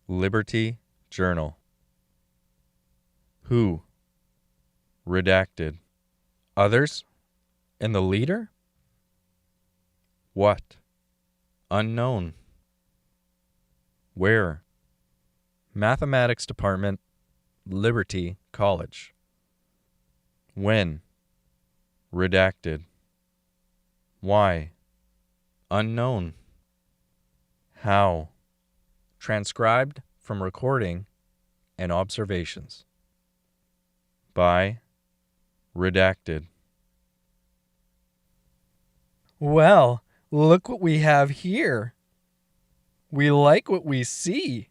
Liberty Journal. Who? Redacted. Others? And the leader? What? Unknown. Where? Mathematics Department, Liberty College. When? Redacted. Why? Unknown. How? Transcribed from recording and observations. By Redacted. Well, look what we have here. We like what we see.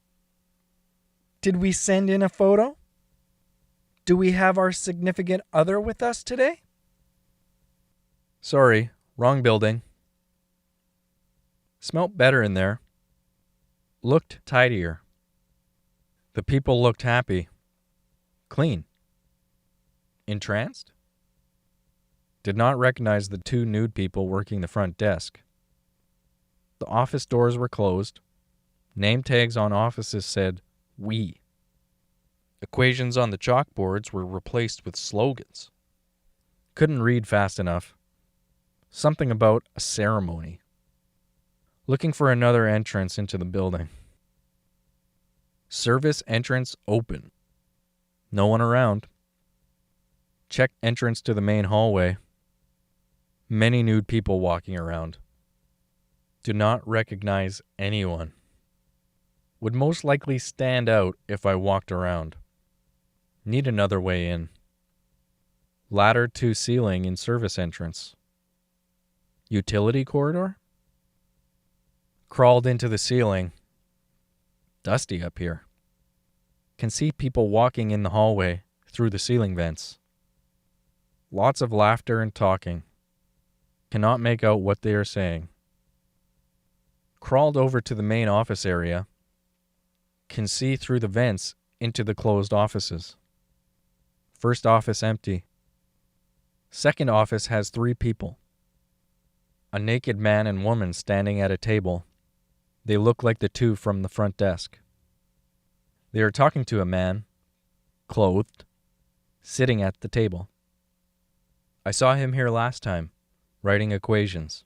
Did we send in a photo? Do we have our significant other with us today? Sorry, wrong building. Smelt better in there. Looked tidier. The people looked happy. Clean. Entranced? Did not recognize the two nude people working the front desk. The office doors were closed. Name tags on offices said, "We." Equations on the chalkboards were replaced with slogans. Couldn't read fast enough. Something about a ceremony. Looking for another entrance into the building. Service entrance open. No one around. Checked entrance to the main hallway. Many nude people walking around. Do not recognize anyone. Would most likely stand out if I walked around. Need another way in. Ladder to ceiling in service entrance. Utility corridor? Crawled into the ceiling. Dusty up here. Can see people walking in the hallway through the ceiling vents. Lots of laughter and talking. Cannot make out what they are saying. Crawled over to the main office area. Can see through the vents into the closed offices. First office empty. Second office has 3 people. A naked man and woman standing at a table. They look like the two from the front desk. They are talking to a man, clothed, sitting at the table. I saw him here last time, writing equations.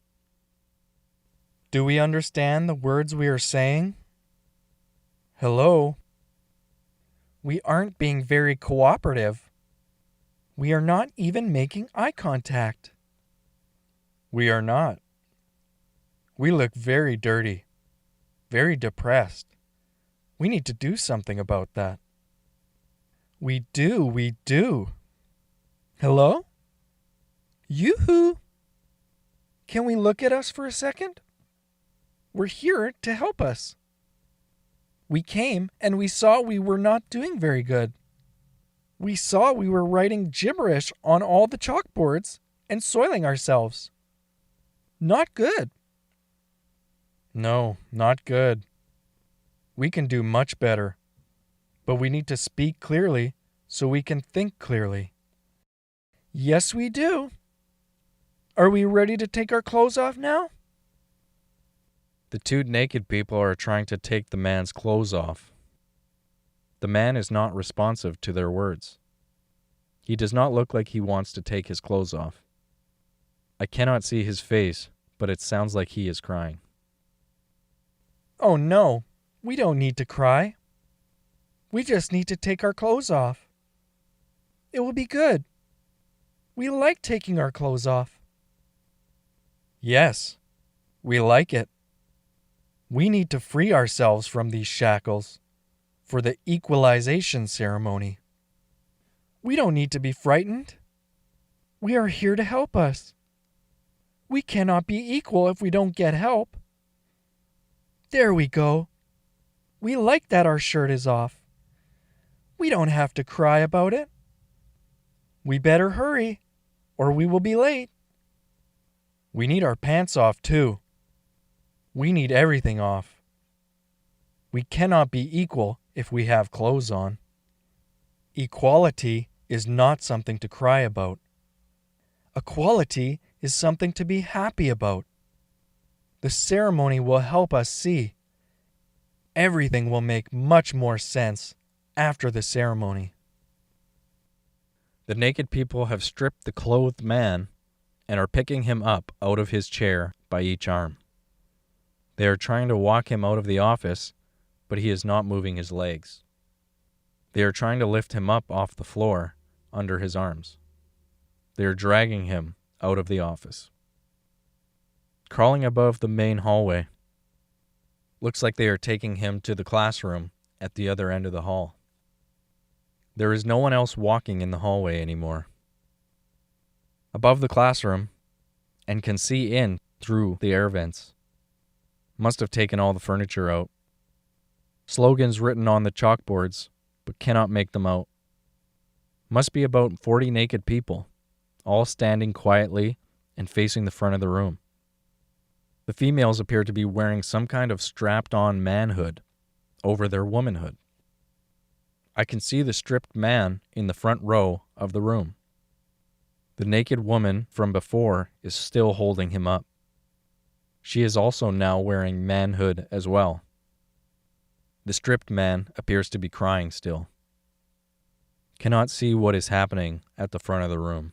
Do we understand the words we are saying? Hello? We aren't being very cooperative. We are not even making eye contact. We are not. We look very dirty, very depressed. We need to do something about that. We do. Hello? Yoo-hoo! Can we look at us for a second? We're here to help us. We came and we saw we were not doing very good. We saw we were writing gibberish on all the chalkboards and soiling ourselves. Not good. No, not good. We can do much better. But we need to speak clearly so we can think clearly. Yes, we do. Are we ready to take our clothes off now? The 2 naked people are trying to take the man's clothes off. The man is not responsive to their words. He does not look like he wants to take his clothes off. I cannot see his face, but it sounds like he is crying. Oh no, we don't need to cry. We just need to take our clothes off. It will be good. We like taking our clothes off. Yes, we like it. We need to free ourselves from these shackles for the equalization ceremony. We don't need to be frightened. We are here to help us. We cannot be equal if we don't get help. There we go. We like that our shirt is off. We don't have to cry about it. We better hurry, or we will be late. We need our pants off too. We need everything off. We cannot be equal if we have clothes on. Equality is not something to cry about. Equality is something to be happy about. The ceremony will help us see. Everything will make much more sense after the ceremony. The naked people have stripped the clothed man and are picking him up out of his chair by each arm. They are trying to walk him out of the office, but he is not moving his legs. They are trying to lift him up off the floor under his arms. They are dragging him out of the office. Crawling above the main hallway. Looks like they are taking him to the classroom at the other end of the hall. There is no one else walking in the hallway anymore. Above the classroom, and can see in through the air vents. Must have taken all the furniture out. Slogans written on the chalkboards, but cannot make them out. Must be about 40 naked people, all standing quietly and facing the front of the room. The females appear to be wearing some kind of strapped-on manhood over their womanhood. I can see the stripped man in the front row of the room. The naked woman from before is still holding him up. She is also now wearing manhood as well. The stripped man appears to be crying still. Cannot see what is happening at the front of the room.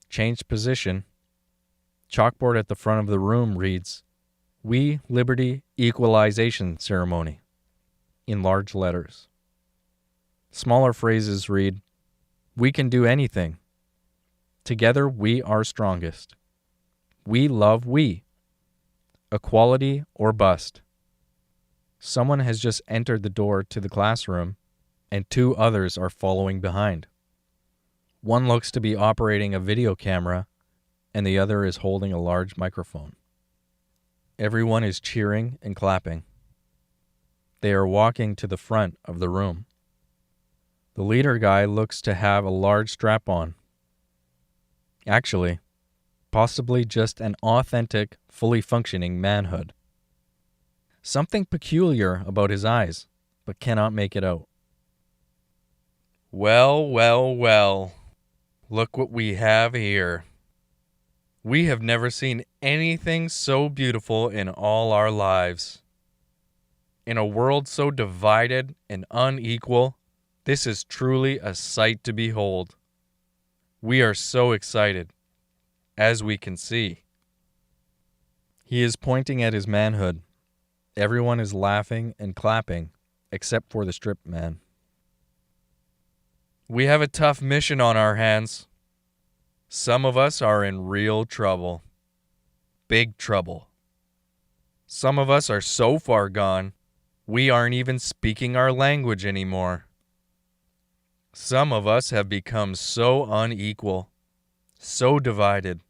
Changed position. Chalkboard at the front of the room reads, "We Liberty Equalization Ceremony," in large letters. Smaller phrases read, "We can do anything. Together we are strongest. We love we. Equality or bust." Someone has just entered the door to the classroom, and two others are following behind. One looks to be operating a video camera, and the other is holding a large microphone. Everyone is cheering and clapping. They are walking to the front of the room. The leader guy looks to have a large strap on. Actually, possibly just an authentic, fully functioning manhood. Something peculiar about his eyes, but cannot make it out. Well, well, well. Look what we have here. We have never seen anything so beautiful in all our lives. In a world so divided and unequal, this is truly a sight to behold. We are so excited, as we can see. He is pointing at his manhood. Everyone is laughing and clapping, except for the stripped man. We have a tough mission on our hands. Some of us are in real trouble. Big trouble. Some of us are so far gone, we aren't even speaking our language anymore. Some of us have become so unequal, so divided.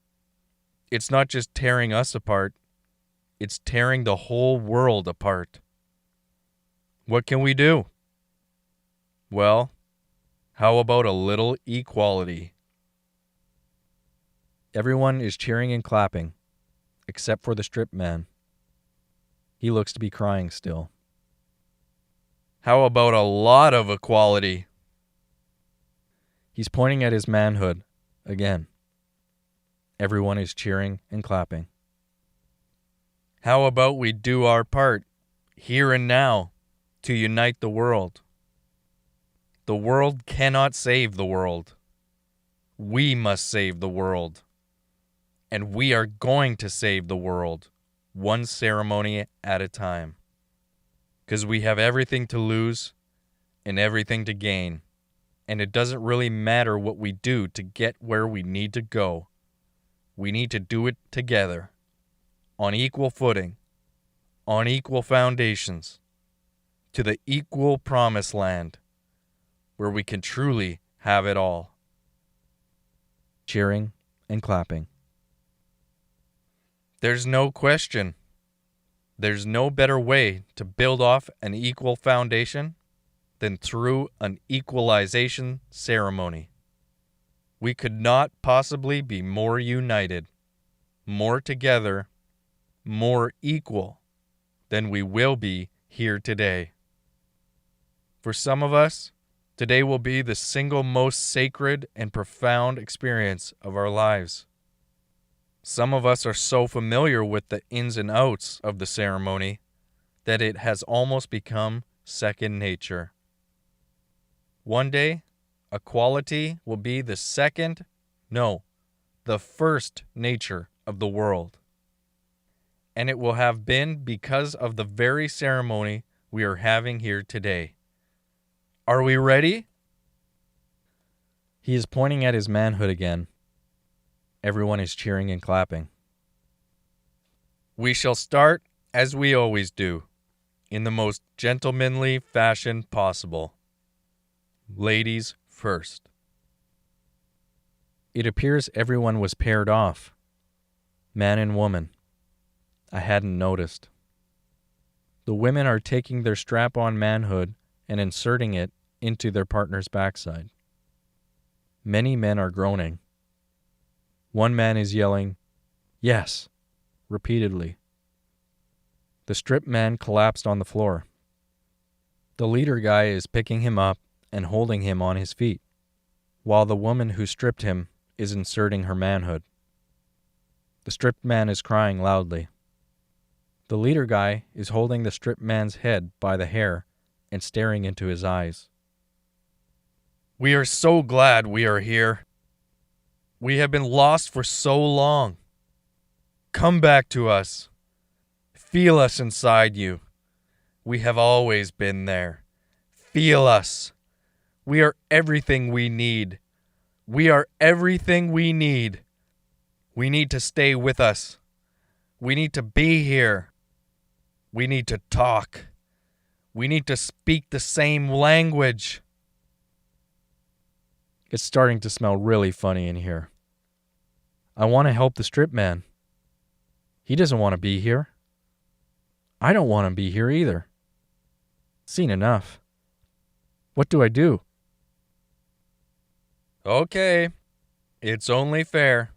It's not just tearing us apart, it's tearing the whole world apart. What can we do? Well, how about a little equality? Everyone is cheering and clapping, except for the stripped man. He looks to be crying still. How about a lot of equality? He's pointing at his manhood again. Everyone is cheering and clapping. How about we do our part, here and now, to unite the world? The world cannot save the world. We must save the world. And we are going to save the world, one ceremony at a time. Because we have everything to lose and everything to gain. And it doesn't really matter what we do to get where we need to go. We need to do it together, on equal footing, on equal foundations, to the equal promised land, where we can truly have it all. Cheering and clapping. There's no question. There's no better way to build off an equal foundation than through an equalization ceremony. We could not possibly be more united, more together, more equal than we will be here today. For some of us, today will be the single most sacred and profound experience of our lives. Some of us are so familiar with the ins and outs of the ceremony that it has almost become second nature. One day, equality will be the first nature of the world. And it will have been because of the very ceremony we are having here today. Are we ready? He is pointing at his manhood again. Everyone is cheering and clapping. We shall start as we always do, in the most gentlemanly fashion possible. Ladies first. It appears everyone was paired off, man and woman. I hadn't noticed. The women are taking their strap-on manhood and inserting it into their partner's backside. Many men are groaning. One man is yelling, "Yes," repeatedly. The stripped man collapsed on the floor. The leader guy is picking him up and holding him on his feet, while the woman who stripped him is inserting her manhood. The stripped man is crying loudly. The leader guy is holding the stripped man's head by the hair and staring into his eyes. We are so glad we are here. We have been lost for so long. Come back to us. Feel us inside you. We have always been there. Feel us. We are everything we need. We are everything we need. We need to stay with us. We need to be here. We need to talk. We need to speak the same language. It's starting to smell really funny in here. I want to help the strip man. He doesn't want to be here. I don't want to be here either. Seen enough. What do I do? Okay, it's only fair.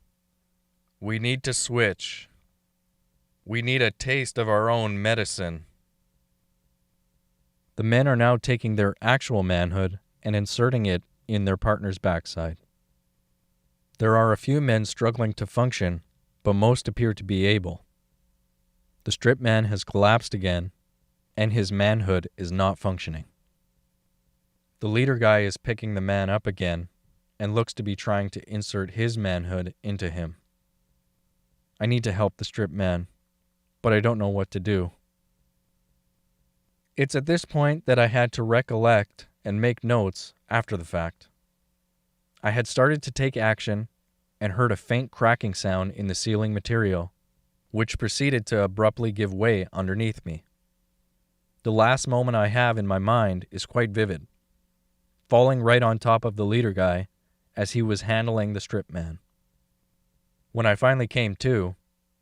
We need to switch. We need a taste of our own medicine. The men are now taking their actual manhood and inserting it in their partner's backside. There are a few men struggling to function, but most appear to be able. The stripped man has collapsed again, and his manhood is not functioning. The leader guy is picking the man up again and looks to be trying to insert his manhood into him. I need to help the stripped man, but I don't know what to do. It's at this point that I had to recollect and make notes after the fact. I had started to take action and heard a faint cracking sound in the ceiling material, which proceeded to abruptly give way underneath me. The last moment I have in my mind is quite vivid, falling right on top of the leader guy as he was handling the strip man. When I finally came to,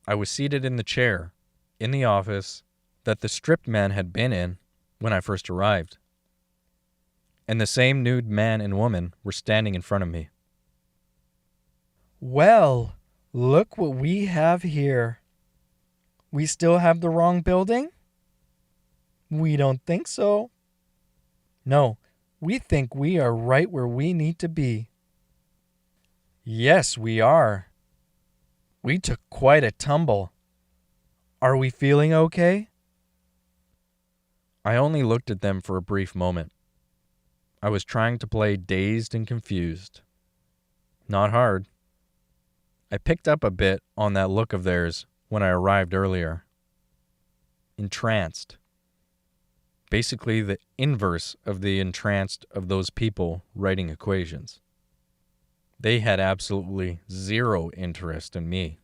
I was seated in the chair in the office that the stripped man had been in when I first arrived, and the same nude man and woman were standing in front of me. Well, look what we have here. We still have the wrong building? We don't think so. No, we think we are right where we need to be. Yes, we are. We took quite a tumble. Are we feeling okay? I only looked at them for a brief moment. I was trying to play dazed and confused. Not hard. I picked up a bit on that look of theirs when I arrived earlier. Entranced. Basically the inverse of the entranced of those people writing equations. They had absolutely zero interest in me,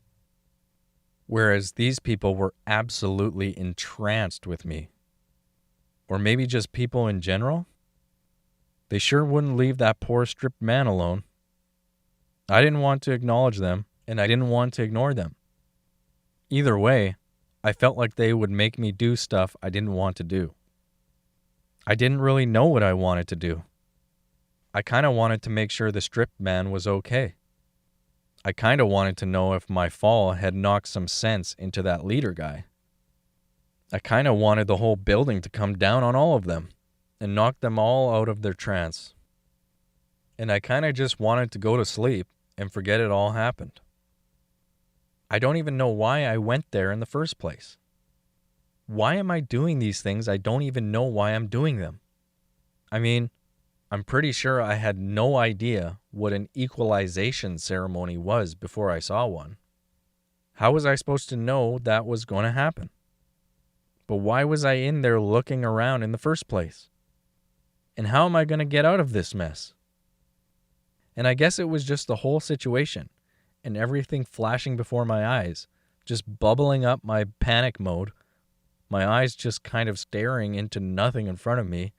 whereas these people were absolutely entranced with me. Or maybe just people in general? They sure wouldn't leave that poor stripped man alone. I didn't want to acknowledge them, and I didn't want to ignore them. Either way, I felt like they would make me do stuff I didn't want to do. I didn't really know what I wanted to do. I kind of wanted to make sure the stripped man was okay. I kind of wanted to know if my fall had knocked some sense into that leader guy. I kind of wanted the whole building to come down on all of them and knock them all out of their trance. And I kind of just wanted to go to sleep and forget it all happened. I don't even know why I went there in the first place. Why am I doing these things? I don't even know why I'm doing them. I mean, I'm pretty sure I had no idea what an equalization ceremony was before I saw one. How was I supposed to know that was going to happen? But why was I in there looking around in the first place? And how am I going to get out of this mess? And I guess it was just the whole situation and everything flashing before my eyes, just bubbling up my panic mode, my eyes just kind of staring into nothing in front of me,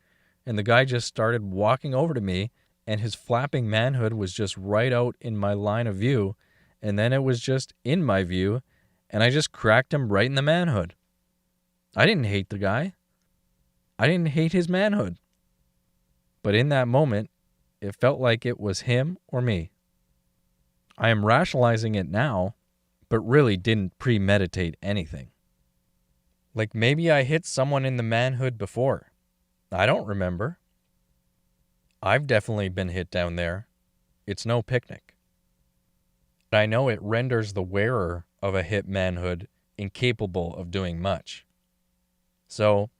and the guy just started walking over to me, and his flapping manhood was just right out in my line of view, and then it was just in my view, and I just cracked him right in the manhood. I didn't hate the guy. I didn't hate his manhood. But in that moment, it felt like it was him or me. I am rationalizing it now, but really didn't premeditate anything. Like maybe I hit someone in the manhood before. I don't remember. I've definitely been hit down there. It's no picnic. But I know it renders the wearer of a hit manhood incapable of doing much. So,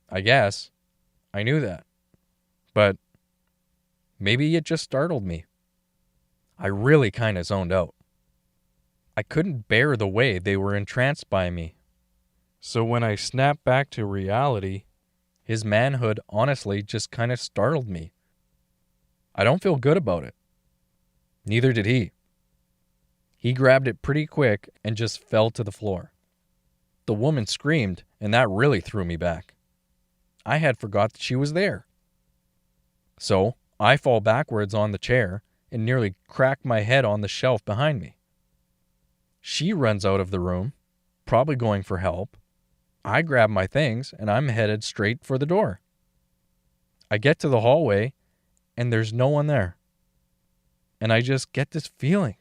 I guess, I knew that. But maybe it just startled me. I really kind of zoned out. I couldn't bear the way they were entranced by me. So when I snapped back to reality, his manhood honestly just kind of startled me. I don't feel good about it. Neither did he. He grabbed it pretty quick and just fell to the floor. The woman screamed, and that really threw me back. I had forgot that she was there. So I fall backwards on the chair and nearly crack my head on the shelf behind me. She runs out of the room, probably going for help. I grab my things and I'm headed straight for the door. I get to the hallway and there's no one there. And I just get this feeling.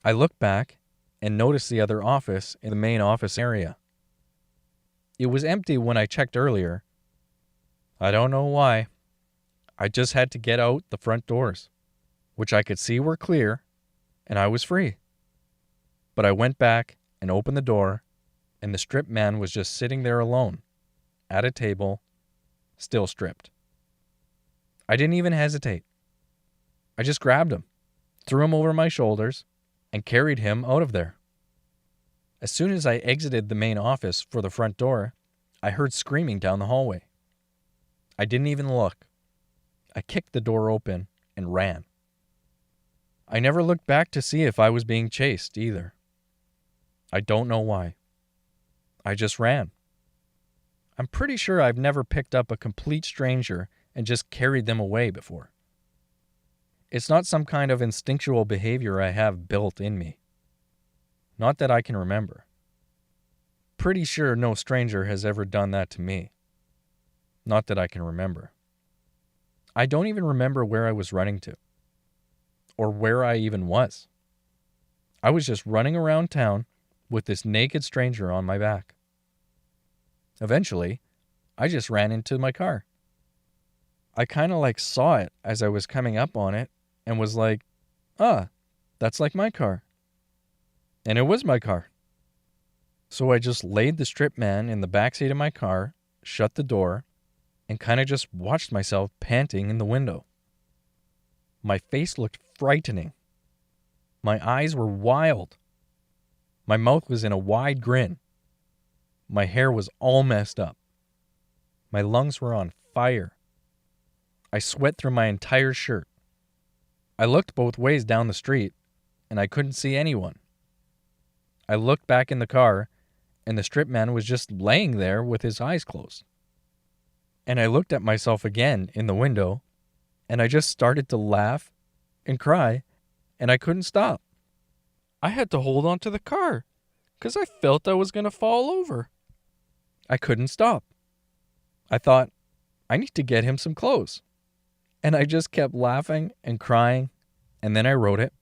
I look back and notice the other office in the main office area. It was empty when I checked earlier. I don't know why. I just had to get out the front doors, which I could see were clear, and I was free. But I went back and opened the door, and the stripped man was just sitting there alone, at a table, still stripped. I didn't even hesitate. I just grabbed him, threw him over my shoulders, and carried him out of there. As soon as I exited the main office for the front door, I heard screaming down the hallway. I didn't even look. I kicked the door open and ran. I never looked back to see if I was being chased either. I don't know why. I just ran. I'm pretty sure I've never picked up a complete stranger and just carried them away before. It's not some kind of instinctual behavior I have built in me. Not that I can remember. Pretty sure no stranger has ever done that to me. Not that I can remember. I don't even remember where I was running to. Or where I even was. I was just running around town with this naked stranger on my back. Eventually, I just ran into my car. I kind of saw it as I was coming up on it and was like, that's like my car. And it was my car. So I just laid the stripped man in the backseat of my car, shut the door, and kind of just watched myself panting in the window. My face looked frightening. My eyes were wild. My mouth was in a wide grin. My hair was all messed up. My lungs were on fire. I sweat through my entire shirt. I looked both ways down the street, and I couldn't see anyone. I looked back in the car, and the stripped man was just laying there with his eyes closed. And I looked at myself again in the window, and I just started to laugh and cry, and I couldn't stop. I had to hold on to the car, because I felt I was going to fall over. I couldn't stop. I thought, I need to get him some clothes. And I just kept laughing and crying, and then I wrote it.